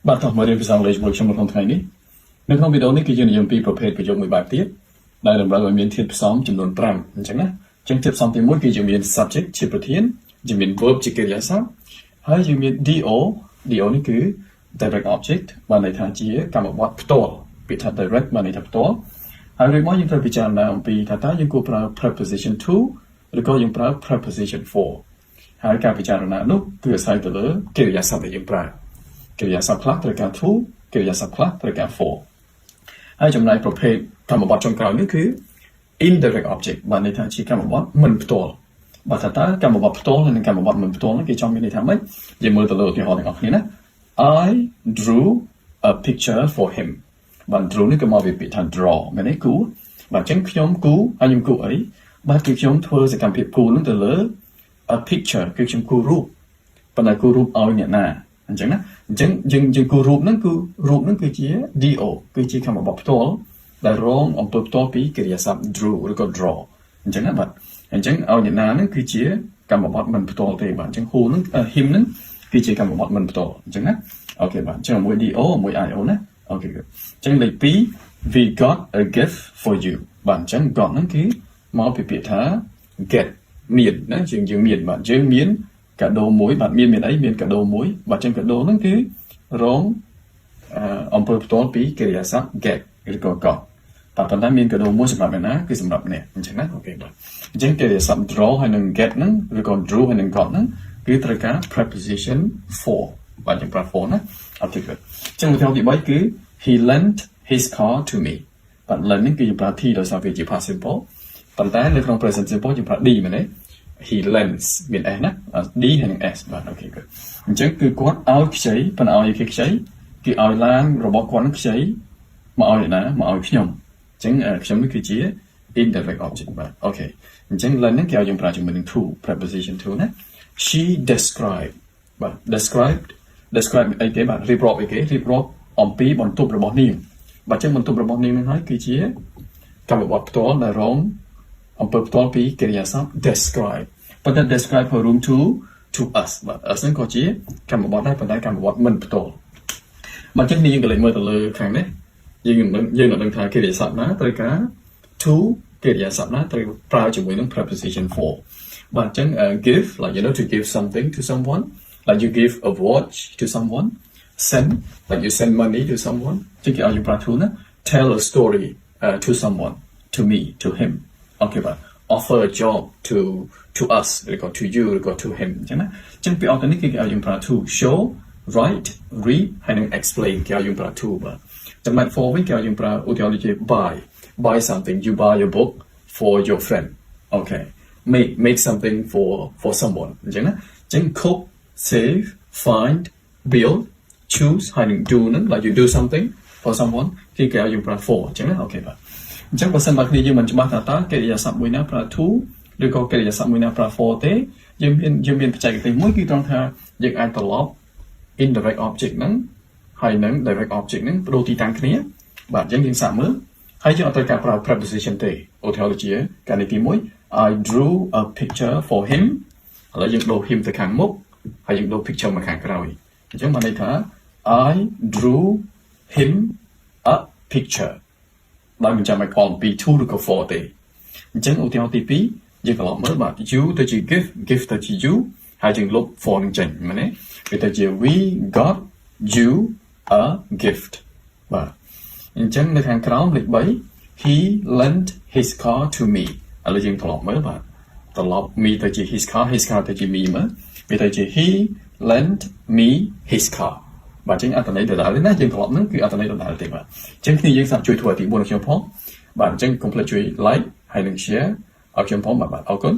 បាទតោះមករៀនភាសាអង់គ្លេសជាមួយខ្ញុំនៅក្នុងថ្ងៃនេះនៅក្នុងវីដេអូនេះគឺយើងនិយាយពីប្រភេទប្រយោគមួយបែបទៀតដែលតម្រូវឲ្យមានធាតុផ្សំចំនួន5អញ្ចឹងណាអញ្ចឹងធាតុផ្សំទី1គឺយើងមាន subject ជាប្រធានយើងមាន verb ជាកិរិយាសព្ទហើយយើងមាន do នេះគឺ direct object បានន័យថាជាកម្មបត្តិផ្ទាល់ពាក្យថា direct បានន័យថាផ្ទាល់ហើយរួចមកយើងត្រូវពិចារណាអំពីថាតើយើងគួរប្រើ preposition to ឬក៏យើងប្រើ preposition for ហើយការពិចារណានោះគឺអាស្រ័យទៅលើកិរិយាសព្ទដែលយើងប្រើកិរិយាសព្ទខ្លះត្រូវការ to កិរិយាសព្ទខ្លះត្រូវការ for ហើយចំណែកប្រភេទកម្មបត្តិចុងក្រោយនេះគឺ indirect object បានន័យថាជាកម្មបត្តិមិនផ្ទាល់បើថាតើកម្មបត្តិផ្ទាល់និងកម្មបត្តិមិនផ្ទាល់គេចង់មានន័យថាម៉េចយើងមើលទៅលើឧទាហរណ៍ទាំងអស់គ្នាណា I drew a picture for him បាន drew នេះគឺមកពីពាក្យថា draw មែនទេគូបាទអញ្ចឹងខ្ញុំគូហើយខ្ញុំគូអីបាទគឺខ្ញុំធ្វើសកម្មភាពគូនឹងទៅលើ a picture គឺខ្ញុំគូរូបប៉ុន្តែគូរូបឲ្យអ្នកណាអញ្ចឹងណាអញ្ចឹងយើងគូរូបហ្នឹងគឺរូបហ្នឹងគឺជា do គឺជាកម្មបត្តិផ្ទាល់ដែលរងអំពើផ្ទាល់ពីកិរិយាសព្ទ drew ឬក៏ draw អញ្ចឹងណាបាទអញ្ចឹងឲ្យអ្នកណាហ្នឹងគឺជាកម្មបត្តិមិនផ្ទាល់ទេបាទអញ្ចឹង who ហ្នឹង him ហ្នឹងគឺជាកម្មបត្តិមិនផ្ទាល់អញ្ចឹងណាអូខេបាទអញ្ចឹងមួយ do មួយ io ណាអូខេអញ្ចឹងលេខ2 we got a gift for you បាទអញ្ចឹង got ហ្នឹងគឺមកពីពាក្យថា get មានណាយើងមានបាទយើងមានកាដូមួយបាទមានអីមានកាដូមួយបាទអញ្ចឹងកាដូហ្នឹងគឺរងអំពើផ្ទាល់ពីកិរិយាសព្ទ get ឬក៏ got តែប៉ុន្តែមានកាដូមួយសម្រាប់អ្នកណាគឺសម្រាប់អ្នកអញ្ចឹងណាអូខេបាទអញ្ចឹងកិរិយាសព្ទ draw ហើយនឹង get ហ្នឹងឬក៏ drew ហើយនឹង got ហ្នឹងគឺត្រូវការ preposition for បាទយើងប្រើ for ណាអូខេបាទអញ្ចឹងឧទាហរណ៍ទី3គឺ he lent his car to me បាទ lent ហ្នឹងគឺយើងប្រើ t ដោយសារវាជា past simple ប៉ុន្តែនៅក្នុង present simple យើងប្រើ d មែនទេ he lends មាន s ណា d ហើយនឹង s បាទអូខេបាទអញ្ចឹងគឺគាត់ឲ្យខ្ចីប៉ុន្តែឲ្យគេខ្ចីគឺឲ្យឡានរបស់គាត់នឹងខ្ចីមកឲ្យណាមកឲ្យខ្ញុំអញ្ចឹងខ្ញុំនេះគឺជា indirect object បាទអូខេអញ្ចឹង lend ហ្នឹងគេឲ្យយើងប្រើជាមួយនឹង to preposition to ណា she described បាទ describe អីគេបាទរៀបរាប់អីគេរៀបរាប់អំពីបន្ទប់របស់នាងបាទអញ្ចឹងបន្ទប់របស់នាងហ្នឹងហើយគឺជាកម្មបត្តិផ្ទាល់ដែលរងអំពើផ្ទាល់ពីកិរិយាសព្ទ describe ប៉ុន្តែ describe ហើយរួម to us បាទ us ហ្នឹងក៏ជាកម្មបត្តិដែរប៉ុន្តែកម្មបត្តិមិនផ្ទាល់បាទអញ្ចឹងយើងក៏លេចមើលទៅលើខាងនេះយើងនឹងដឹងថាកិរិយាសព្ទណាត្រូវការ to កិរិយាសព្ទណាត្រូវប្រើជាមួយនឹង preposition for បាទអញ្ចឹង give like to give something to someone like you give a watch to someone send like you send money to someone អញ្ចឹងគេឲ្យយើងប្រើ to ណា tell a story to someone to me to him okay បាទ offer a job to us ឬក៏ to you ឬក៏ to him អញ្ចឹងណាអញ្ចឹងពីអត់ទៅនេះគេឲ្យយើងប្រើ to show write read ហើយនឹង explain គេឲ្យយើងប្រើ to បាទចំណែក for វិញគេឲ្យយើងប្រើឧទាហរណ៍ដូចជា buy something you buy a book for your friend okay make something for someone អញ្ចឹងណាអញ្ចឹង cook save find build choose ហើយនឹង do ហ្នឹង like you do something for someone គេឲ្យយើងប្រើ for អញ្ចឹងណាអូខេបាទអញ្ចឹងបើសិនបើគ្នាយើងមិនច្បាស់ថាតើកិរិយាសព្ទមួយណាប្រើ to ឬក៏កិរិយាសព្ទមួយណាប្រើ for ទេយើងមានបច្ចេកទេសមួយគឺត្រង់ថាយើងអាចត្រឡប់ indirect object ហ្នឹងហើយនឹង direct object ហ្នឹងបដូរទីតាំងគ្នាបាទអញ្ចឹងយើងសាកមើលហើយយើងអត់ត្រូវការប្រើ preposition ទេឧទាហរណ៍ដូចជាការនេះទី1 I drew a picture for him ឥឡូវយើងដូរ him ទៅខាងមុខហើយយើងដូរ picture មកខាងក្រោយអញ្ចឹងបានន័យថា I drew him a picture ដោយមិនចាំឲ្យផលពី to ឬក៏ for ទេអញ្ចឹងឧទាហរណ៍ទី2យើងត្រឡប់មើលបាទ you ទៅជា give ទៅជា you ហើយយើងលុប for នឹងចេញមែនទេវាទៅជា we got you a gift បាទអញ្ចឹងនៅខាងក្រោមលេខ3 he lent his car to me ឥឡូវយើងត្រឡប់មើលបាទត្រឡប់ me ទៅជា his car ទៅជា me មើលវាទៅជា he lent me his car បាទអញ្ចឹងអត្ថន័យដដែលណាយើងត្រឡប់ហ្នឹងគឺអត្ថន័យដដែលទេបាទអញ្ចឹងគ្នាយើងសាប់ជួយធ្វើអតិ4របស់ខ្ញុំផងបាទអញ្ចឹងកុំភ្លេចជួយ like ហើយនិង share ឲ្យខ្ញុំផងបាទអរគុណ